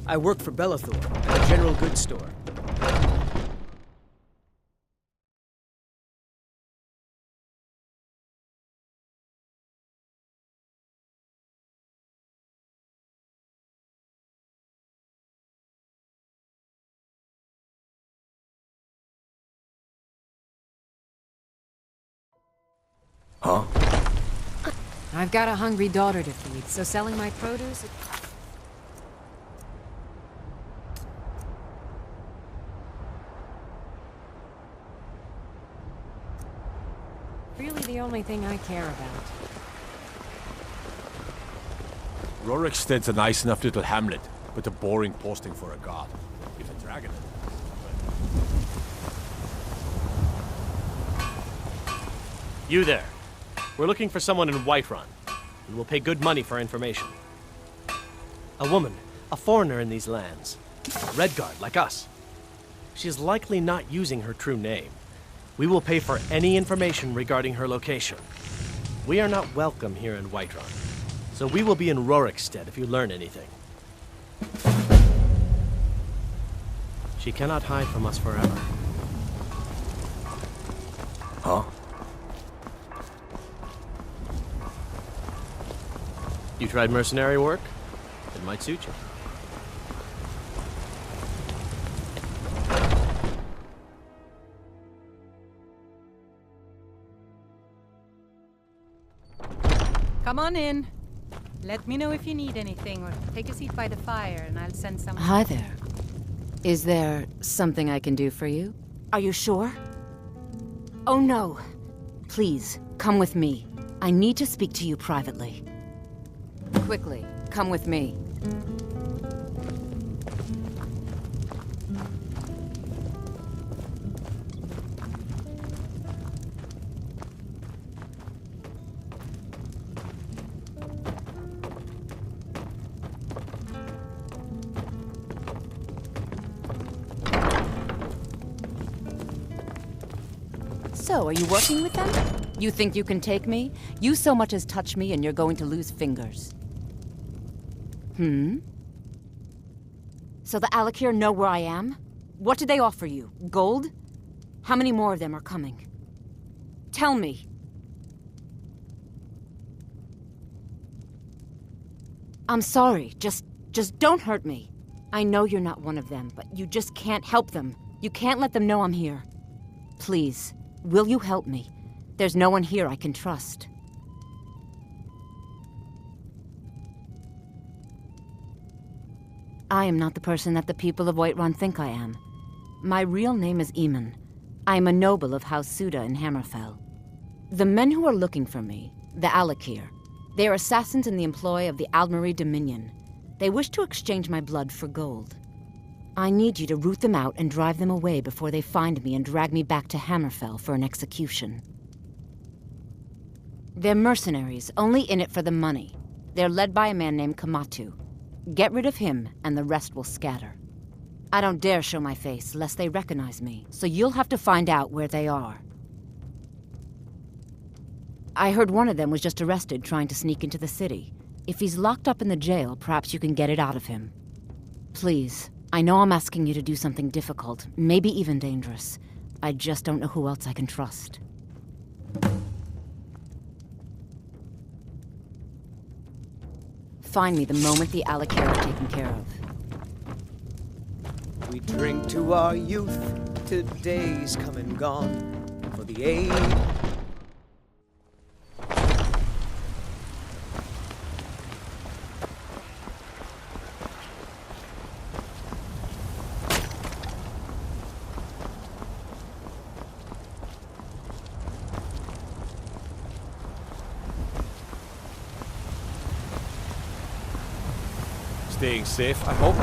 I work for Bellathor at a general goods store. Huh? I've got a hungry daughter to feed, so selling my produce... really the only thing I care about. Rorikstead's a nice enough little hamlet, but a boring posting for a god. If a dragon... You there. We're looking for someone in Whiterun. We will pay good money for information. A woman, a foreigner in these lands. Redguard, like us. She is likely not using her true name. We will pay for any information regarding her location. We are not welcome here in Whiterun, so we will be in Rorikstead if you learn anything. She cannot hide from us forever. Huh? You tried mercenary work? It might suit you. Come on in. Let me know if you need anything, or take a seat by the fire and I'll send someone. Hi there. Is there something I can do for you? Are you sure? Oh no. Please, come with me. I need to speak to you privately. Quickly, come with me. So, are you working with them? You think you can take me? You so much as touch me and you're going to lose fingers. So the Alakir know where I am? What did they offer you? Gold? How many more of them are coming? Tell me. I'm sorry. Just don't hurt me. I know you're not one of them, but you just can't help them. You can't let them know I'm here. Please, will you help me? There's no one here I can trust. I am not the person that the people of Whiterun think I am. My real name is Eamon. I am a noble of House Suda in Hammerfell. The men who are looking for me, the Alakir, they are assassins in the employ of the Aldmeri Dominion. They wish to exchange my blood for gold. I need you to root them out and drive them away before they find me and drag me back to Hammerfell for an execution. They're mercenaries, only in it for the money. They're led by a man named Kamatu. Get rid of him, and the rest will scatter. I don't dare show my face, lest they recognize me, so you'll have to find out where they are. I heard one of them was just arrested trying to sneak into the city. If he's locked up in the jail, perhaps you can get it out of him. Please, I know I'm asking you to do something difficult, maybe even dangerous. I just don't know who else I can trust. Find me the moment the Alakir are taken care of. We drink to our youth, to days come and gone, for the age. Staying safe, I hope.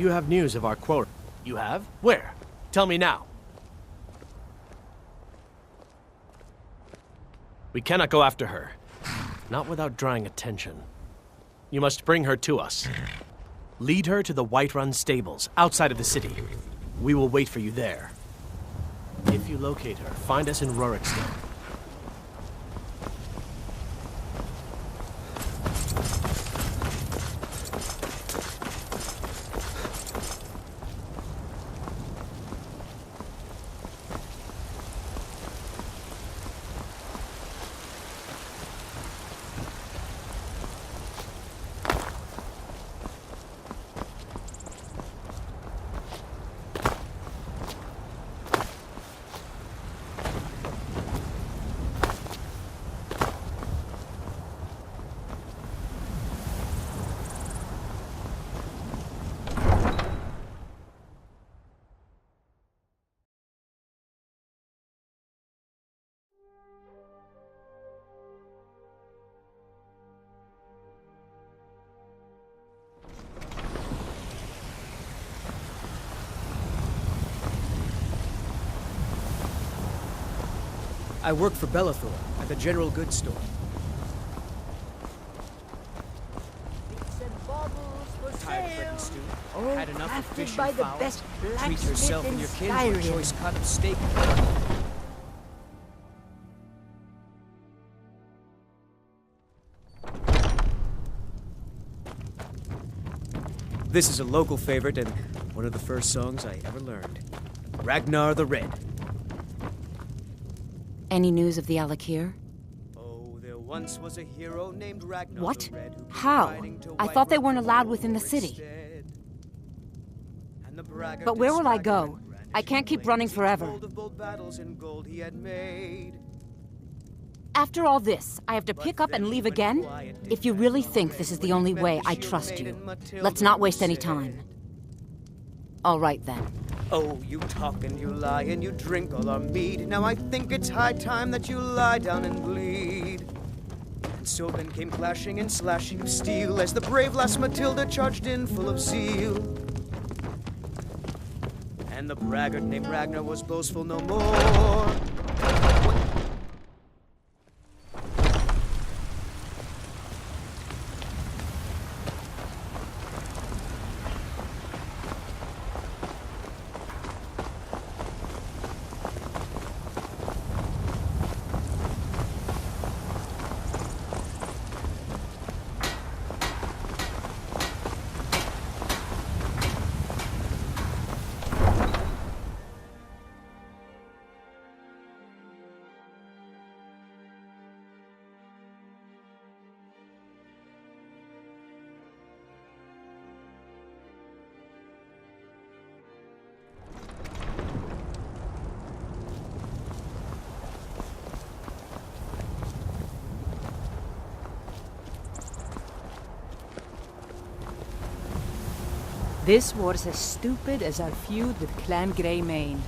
you have news of our quarry. You have? Where? Tell me now. We cannot go after her. Not without drawing attention. You must bring her to us. Lead her to the Whiterun stables, outside of the city. We will wait for you there. If you locate her, find us in Rorikstead. I work for Bellathor at the General Goods Store. Tired of bread and stew? Had enough of fish and fowl? Treat yourself and your kin to a choice cut of steak. This is a local favorite and one of the first songs I ever learned. Ragnar the Red. Any news of the Alakir? Oh, there once was a hero named Ragnar What? the Red who came How? riding to I thought they weren't Whiterun allowed for within the Rorikstead. city. And the braggart But where did will I swagger go? and brandish I can't his keep blade running as he forever. told of bold battles and gold he had made. After all this, I have to pick up and leave again? If you really think this is the only way, I trust you. Let's not waste any time. All right then. Oh, you talk and you lie and you drink all our mead. Now I think it's high time that you lie down and bleed. And so then came clashing and slashing of steel as the brave lass Matilda charged in full of zeal. And the braggart named Ragnar was boastful no more. This war's as stupid as our feud with Clan Greymane.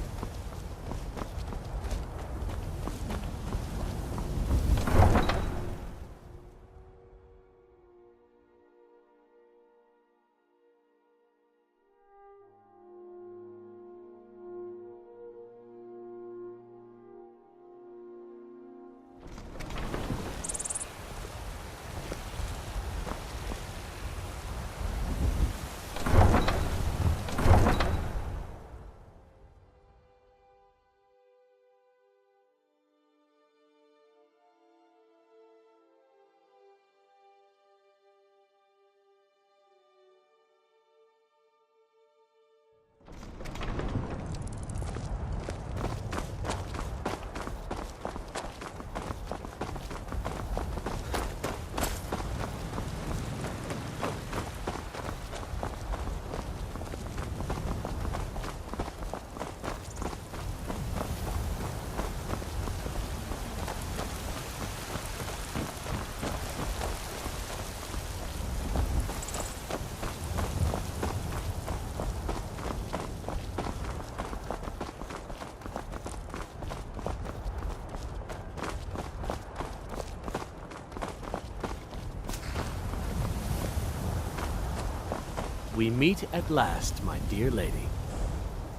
We meet at last, my dear lady.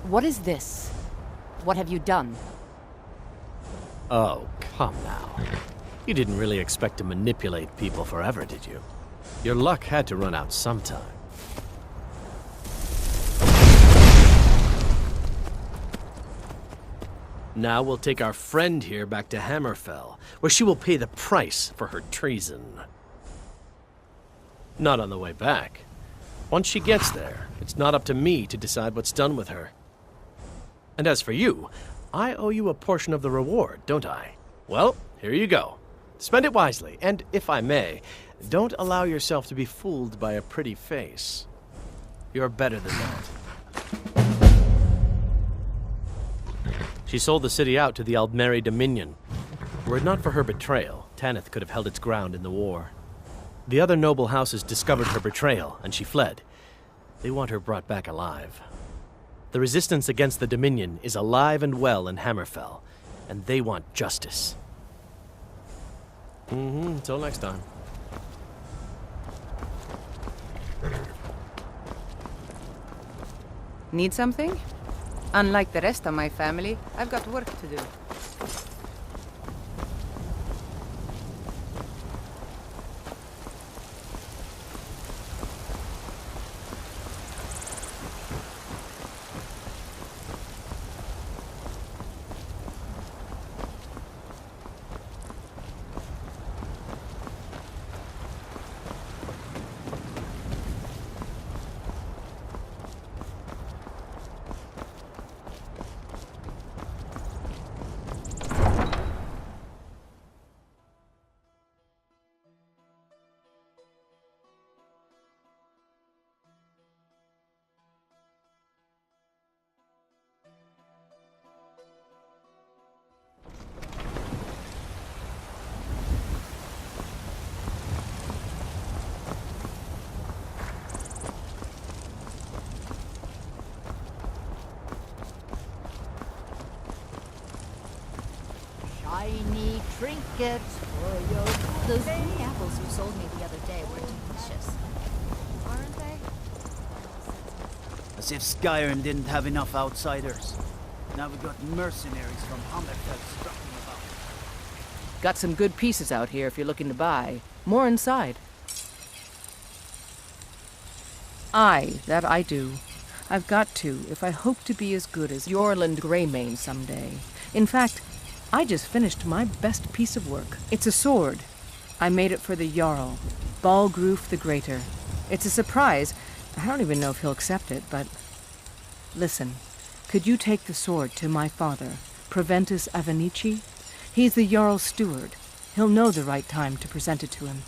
What is this? What have you done? Oh, come now. You didn't really expect to manipulate people forever, did you? Your luck had to run out sometime. Now we'll take our friend here back to Hammerfell, where she will pay the price for her treason. Not on the way back. Once she gets there, it's not up to me to decide what's done with her. And as for you, I owe you a portion of the reward, don't I? Well, here you go. Spend it wisely, and if I may, don't allow yourself to be fooled by a pretty face. You're better than that. She sold the city out to the Aldmeri Dominion. Were it not for her betrayal, Tanith could have held its ground in the war. The other noble houses discovered her betrayal, and she fled. They want her brought back alive. The resistance against the Dominion is alive and well in Hammerfell, and they want justice. Until next time. Need something? Unlike the rest of my family, I've got work to do. Shiny trinkets for your... Those green apples you sold me the other day were delicious. Aren't they? As if Skyrim didn't have enough outsiders. Now we've got mercenaries from Hammerfell stalking about. Got some good pieces out here if you're looking to buy. More inside. Aye, that I do. I've got to, if I hope to be as good as Yorland Greymane someday. In fact, I just finished my best piece of work. It's a sword. I made it for the Jarl, Balgroof the Greater. It's a surprise. I don't even know if he'll accept it, but... Listen, could you take the sword to my father, Proventus Avenici? He's the Jarl's steward. He'll know the right time to present it to him.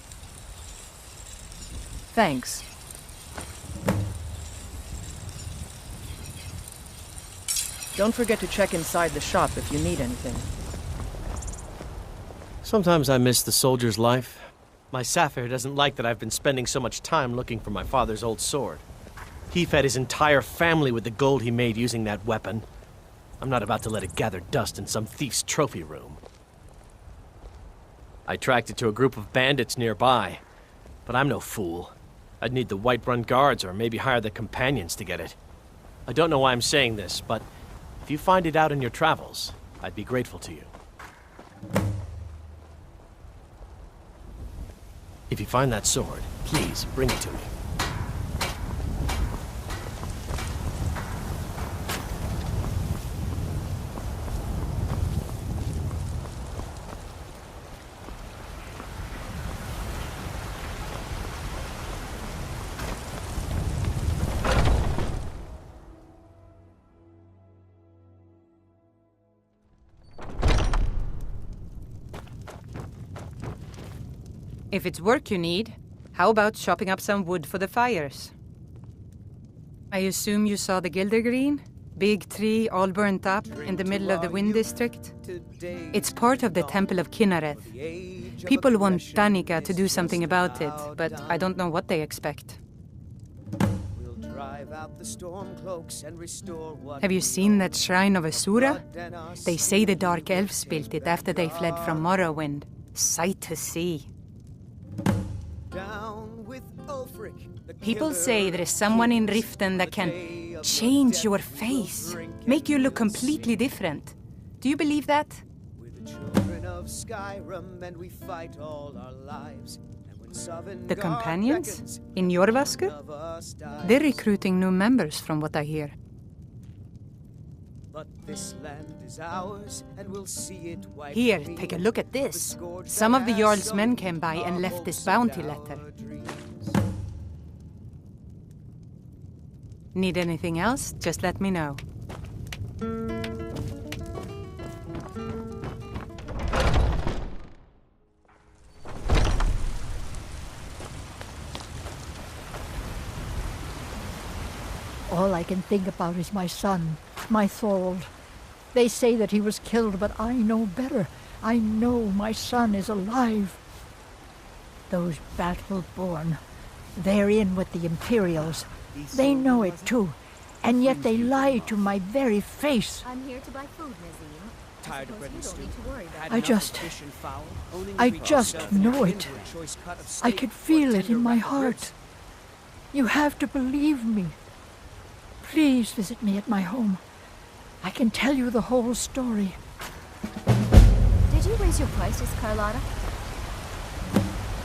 Thanks. Don't forget to check inside the shop if you need anything. Sometimes I miss the soldier's life. My Saphir doesn't like that I've been spending so much time looking for my father's old sword. He fed his entire family with the gold he made using that weapon. I'm not about to let it gather dust in some thief's trophy room. I tracked it to a group of bandits nearby, but I'm no fool. I'd need the Whiterun guards or maybe hire the companions to get it. I don't know why I'm saying this, but if you find it out in your travels, I'd be grateful to you. If you find that sword, please bring it to me. If it's work you need, how about chopping up some wood for the fires? I assume you saw the Gildergreen? Big tree all burnt up in the middle of the Wind District? It's part of the Temple of Kinnareth. People want Danica to do something about it, but I don't know what they expect. Have you seen that shrine of Asura? They say the Dark Elves built it after they fled from Morrowind. Sight to see. Down with People say there is someone in Riften that can change your face, make you look completely different. Do you believe that? We're the children of Skyrim, and we fight all our lives. And when Sovngarde The companions beckons, in Jorvaskr? none of us dies. They're recruiting new members from what I hear. But this land is ours, and we'll see it wiped Here, clean. take a look at this. Some of the Jarl's men came by and left this bounty letter. Need anything else? Just let me know. All I can think about is my son, my Thorold. They say that he was killed, but I know better. I know my son is alive. Those battle-born, they're in with the Imperials. They know it too, and yet they lie to my very face. I'm here to buy food, Nazim. Tired of bread and stew. I just know it. I could feel it in my heart. You have to believe me. Please visit me at my home. I can tell you the whole story. Did you raise your prices, Carlotta?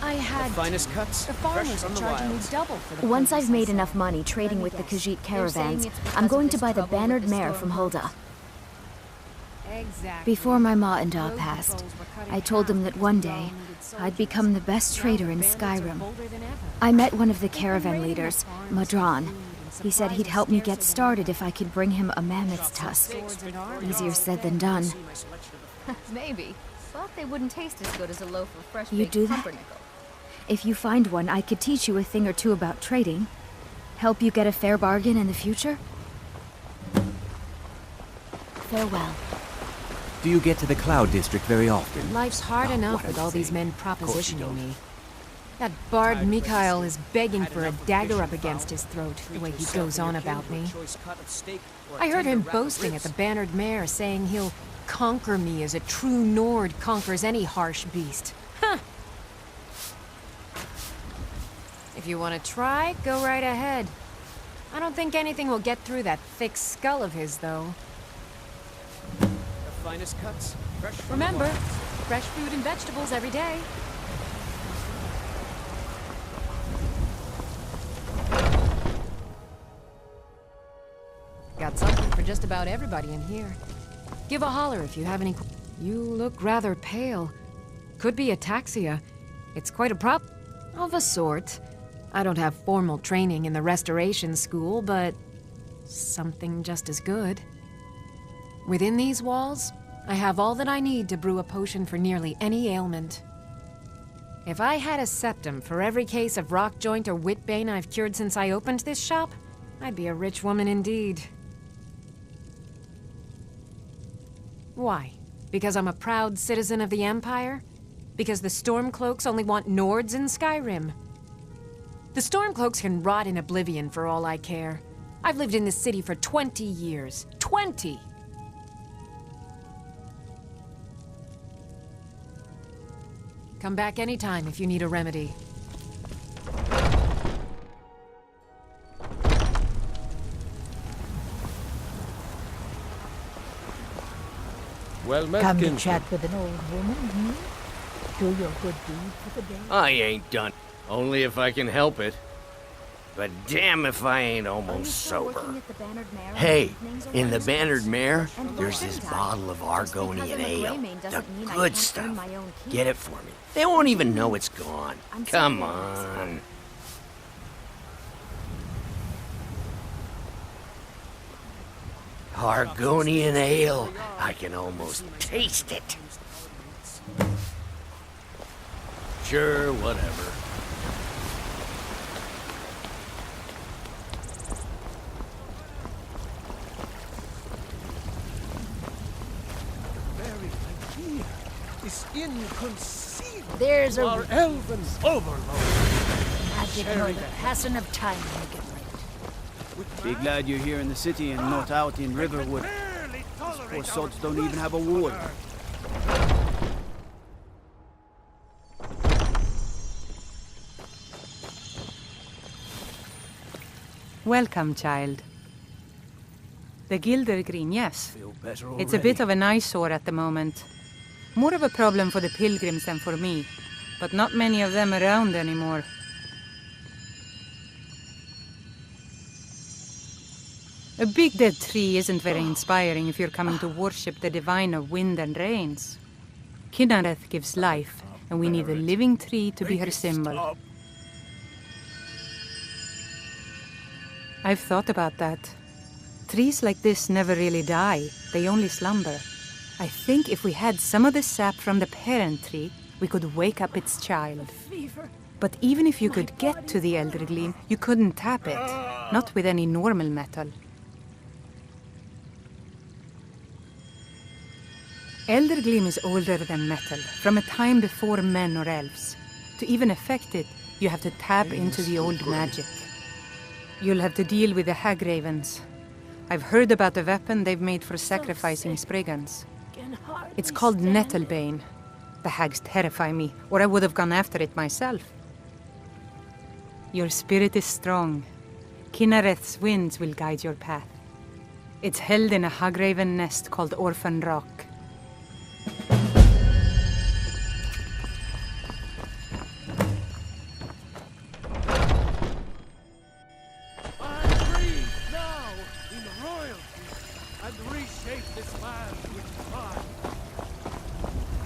I had The finest cuts, the fresh farmers from are the charging me wilds. double for the Once produce I've I made sell. enough money trading with the Khajiit caravans, it's because I'm going of to this buy the trouble with bannered the mare from storm Hulda. Exactly. Before my ma and Da Road passed, patrols were cut in I told them half that one because we all day needed soldiers. I'd become the best trader in Now the bandits are Skyrim. bolder than ever. I met one of the They've been caravan raiding the leaders, farms, Madran. food, and He said he'd supplies help me are get scarcer started than if I could bring him a mammoth's tusk. swords and armor. Easier said than done. Maybe. But they wouldn't taste as good as a loaf of fresh You baked do that? pumpernickel. If you find one, I could teach you a thing or two about trading. Help you get a fair bargain in the future. Farewell. Do you get to the Cloud District very often? Life's hard enough what with I all say. these men Of course you propositioning don't. me. That bard Mikhail is begging for a dagger up against his throat, the way he goes on about me. I heard him boasting at the bannered mare, saying he'll conquer me as a true Nord conquers any harsh beast. Huh! If you want to try, go right ahead. I don't think anything will get through that thick skull of his, though. The finest cuts, fresh from the Remember, wilds. fresh fruit and vegetables every day. Got something for just about everybody in here. Give a holler if you have any. You look rather pale. Could be ataxia. It's quite a problem. Of a sort. I don't have formal training in the restoration school, but something just as good. Within these walls, I have all that I need to brew a potion for nearly any ailment. If I had a septum for every case of rock joint or whitbane I've cured since I opened this shop, I'd be a rich woman indeed. Why? Because I'm a proud citizen of the Empire? Because the Stormcloaks only want Nords in Skyrim? The Stormcloaks can rot in oblivion for all I care. I've lived in this city for 20 years. 20! Come back anytime if you need a remedy. Well met, Come to kinsman. chat with an old woman, Do your good deed for the day. I ain't done. Only if I can help it. But damn if I ain't Are you almost still sober. working at the Bannered Mare on Hey, evenings or in the Wednesdays? Bannered Mare, And there's why this shouldn't I? bottle of Just because Argonian I'm a ale. Greymane The doesn't mean I good can't stuff. earn my own keep. Get it for me. They won't even know it's gone. I'm Come sorry. on. Argonian ale. I can almost taste it. Sure, whatever. Very idea is inconceivable. There's a Our elven overlord. magic or the passing of time make it right. Be glad you're here in the city and not out in Riverwood. Poor sods don't even have a ward. Welcome, child. The Gildergreen, yes. Feel better It's a bit of an eyesore at the moment. More of a problem for the pilgrims than for me, but not many of them around anymore. A big dead tree isn't very inspiring if you're coming to worship the divine of wind and rains. Kynareth gives life, and we need a living tree to be her symbol. I've thought about that. Trees like this never really die, they only slumber. I think if we had some of the sap from the parent tree, we could wake up its child. But even if you could get to the Eldergleam, you couldn't tap it. Not with any normal metal. Eldergleam is older than metal, from a time before men or elves. To even affect it, you have to tap into the old magic. You'll have to deal with the hag ravens. I've heard about the weapon they've made for sacrificing Spriggans. It's called Nettlebane. The hags terrify me, or I would have gone after it myself. Your spirit is strong. Kynareth's winds will guide your path. It's held in a hagraven nest called Orphan Rock.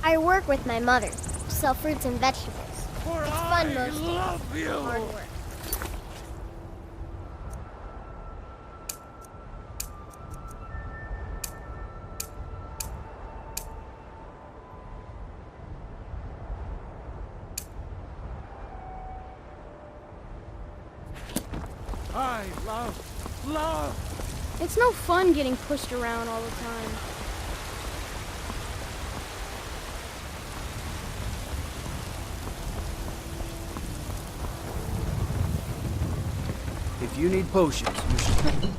I work with my mother, sell fruits and vegetables. It's fun most days, hard work. I love. It's no fun getting pushed around all the time. If you need potions, you should...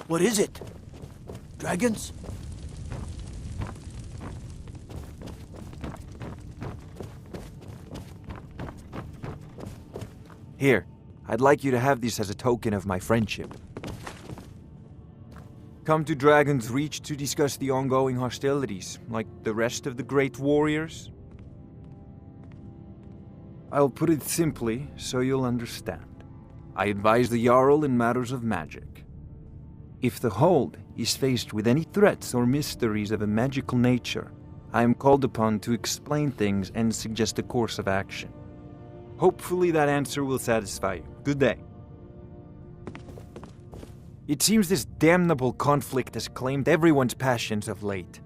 What is it? Dragons? Here, I'd like you to have this as a token of my friendship. Come to Dragon's Reach to discuss the ongoing hostilities, like the rest of the great warriors? I'll put it simply so you'll understand. I advise the Jarl in matters of magic. If the Hold is faced with any threats or mysteries of a magical nature, I am called upon to explain things and suggest a course of action. Hopefully that answer will satisfy you. Good day. It seems this damnable conflict has claimed everyone's passions of late.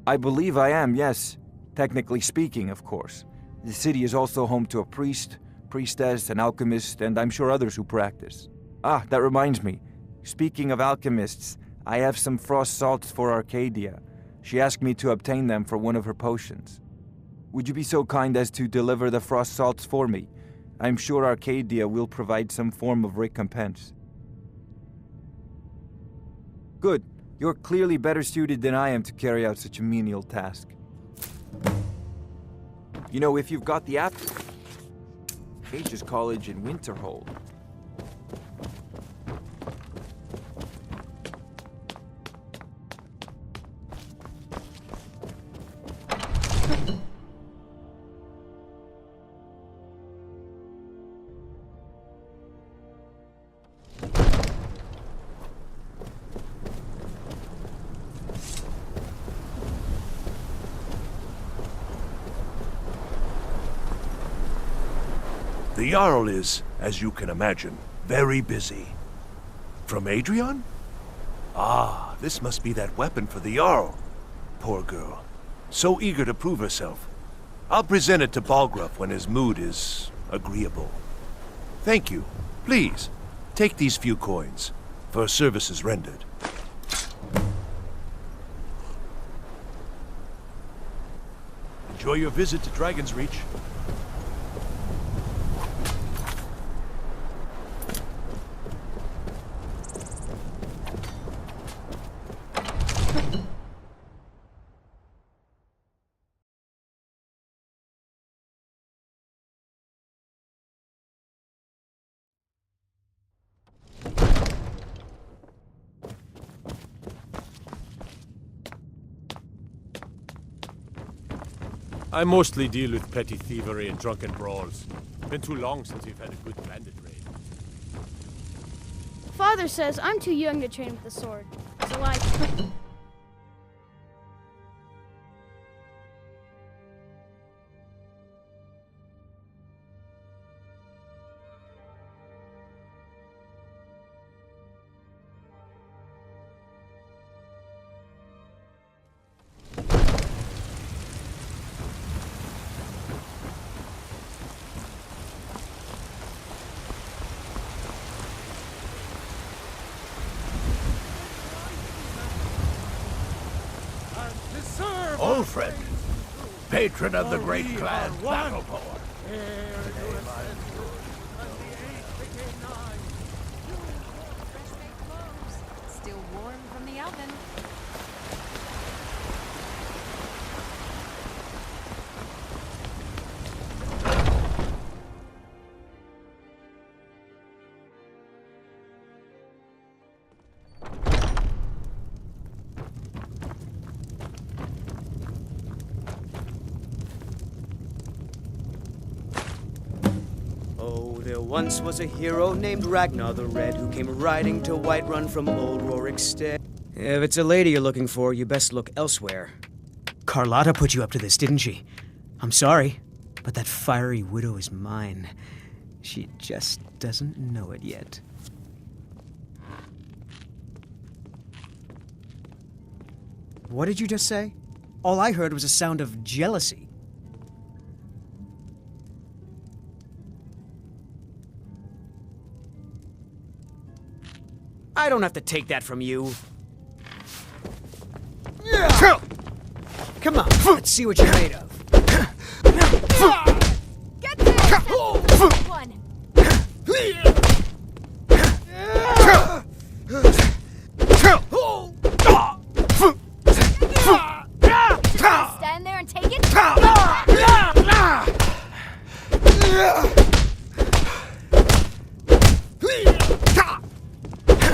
I believe I am, yes. Technically speaking, of course. The city is also home to a priest, priestess, an alchemist, and I'm sure others who practice. Ah, that reminds me. Speaking of alchemists, I have some frost salts for Arcadia. She asked me to obtain them for one of her potions. Would you be so kind as to deliver the frost salts for me? I'm sure Arcadia will provide some form of recompense. Good. You're clearly better suited than I am to carry out such a menial task. You know, if you've got the app... Aegis College in Winterhold. The Jarl is, as you can imagine, very busy. From Adrian? Ah, this must be that weapon for the Jarl. Poor girl. So eager to prove herself. I'll present it to Balgruuf when his mood is agreeable. Thank you. Please, take these few coins for services rendered. Enjoy your visit to Dragon's Reach. I mostly deal with petty thievery and drunken brawls. Been too long since we've had a good bandit raid. Father says I'm too young to train with the sword, so I... Ulfred, patron of the great clan Battlepore. Still warm from the oven. There once was a hero named Ragnar the Red who came riding to Whiterun from old Rorikstead. If it's a lady you're looking for, you best look elsewhere. Carlotta put you up to this, didn't she? I'm sorry, but that fiery widow is mine. She just doesn't know it yet. What did you just say? All I heard was a sound of jealousy. I don't have to take that from you. Come on, let's see what you're made of. Get there! One. Stand there and take it.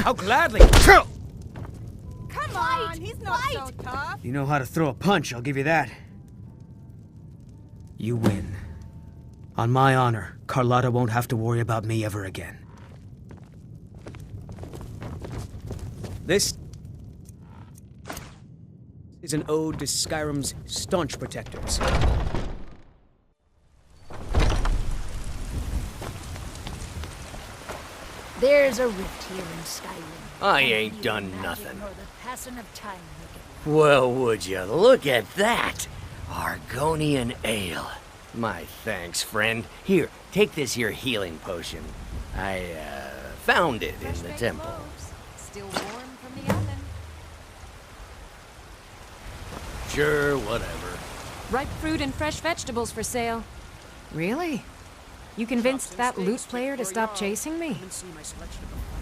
How gladly. Come on, he's not so tough. You know how to throw a punch, I'll give you that. You win. On my honor, Carlotta won't have to worry about me ever again. This is an ode to Skyrim's staunch protectors. There's a rift here in Skyrim. I ain't done nothing. Nor the passing of time. Well, would you look at that? Argonian ale. My thanks, friend. Here, take this here healing potion. I, found it in the temple. Still warm from the oven. Sure, whatever. Ripe fruit and fresh vegetables for sale. Really? You convinced that lute player to stop chasing me?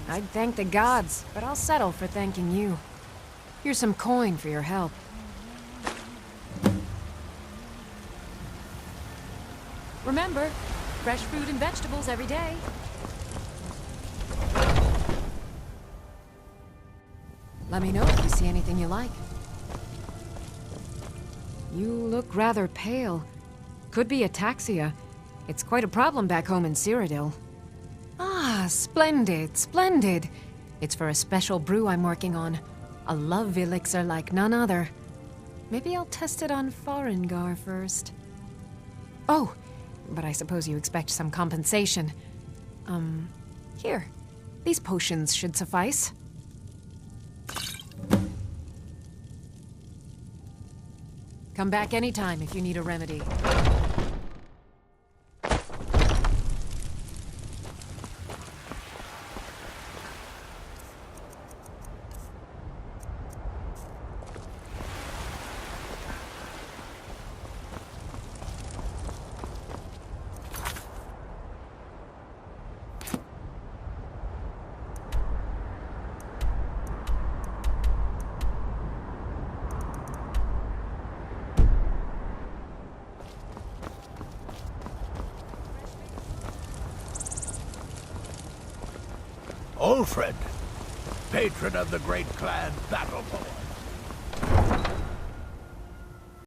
I'd thank the gods, but I'll settle for thanking you. Here's some coin for your help. Remember, fresh fruit and vegetables every day. Let me know if you see anything you like. You look rather pale. Could be ataxia. It's quite a problem back home in Cyrodiil. Ah, splendid, splendid. It's for a special brew I'm working on. A love elixir like none other. Maybe I'll test it on Farengar first. Oh, but I suppose you expect some compensation. Here. These potions should suffice. Come back anytime if you need a remedy. Ulfred, patron of the great clan Battlepore.